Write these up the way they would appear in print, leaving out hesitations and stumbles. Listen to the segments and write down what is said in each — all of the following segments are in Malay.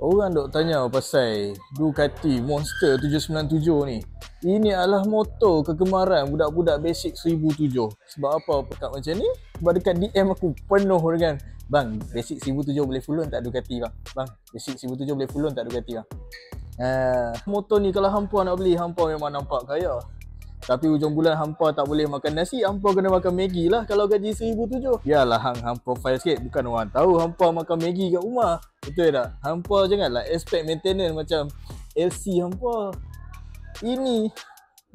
Orang dok tanya pasal Ducati Monster 797 ni. Ini adalah motor kegemaran budak-budak basic 1007. Sebab apa pekat macam ni? Sebab dekat DM aku penuh dengan, bang, basic 1007 boleh full on tak Ducati bang? Bang, basic 1007 boleh full on tak Ducati bang? Motor ni kalau hampa nak beli, hampa memang nampak kaya. Tapi hujung bulan hampa tak boleh makan nasi, hampa kena makan Maggi lah kalau gaji 1007. Biarlah hang profile sikit, bukan orang tahu hampa makan Maggi kat rumah. Betul tak? Hampa janganlah expect maintenance macam LC hampa. Ini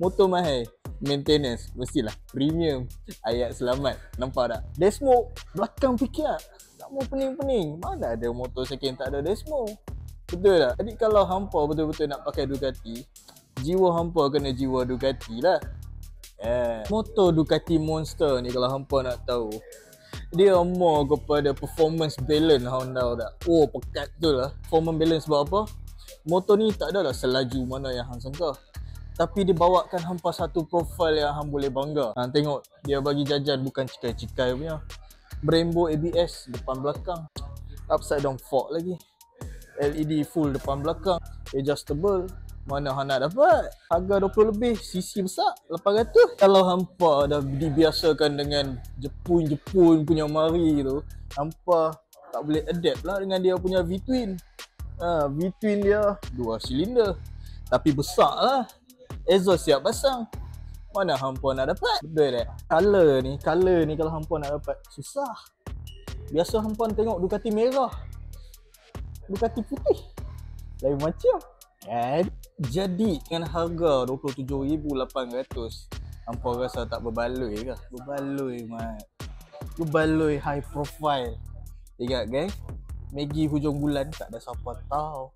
motor mahal, maintenance mestilah premium. Ayat selamat, nampak tak? Desmo belakang pikiat, tak mau pening-pening. Mana ada motor second tak ada Desmo? Betul tak? Jadi kalau hampa betul-betul nak pakai Ducati, jiwa hampa kena jiwa Ducati lah. Motor Ducati Monster ni kalau hampa nak tahu, dia more kepada performance balance hang tahu tak? Oh, pekat tu lah performance balance. Sebab apa? Motor ni tak adalah selaju mana yang hang sangka, tapi dia bawakan hampa satu profil yang hang boleh bangga. Hang tengok dia bagi jajan bukan cikai-cikai punya. Brembo ABS depan belakang, upside down fork lagi, LED full depan belakang, adjustable. Mana hang nak dapat? Harga 20 lebih, CC besar 800. Kalau hampa dah dibiasakan dengan jepun punya mari tu, hampa tak boleh adapt lah dengan dia punya V-twin. V-twin dia 2 silinder tapi besar lah, exhaust siap pasang. Mana hampa nak dapat? Betul tak? Color ni kalau hampa nak dapat susah. Biasa hampa tengok Ducati merah, Ducati putih, lain macam. Jadi dengan harga 27,800, hampa rasa tak berbaloi ke? Berbaloi mat. Berbaloi high profile. Ingat gang, Maggi hujung bulan tak ada siapa tahu.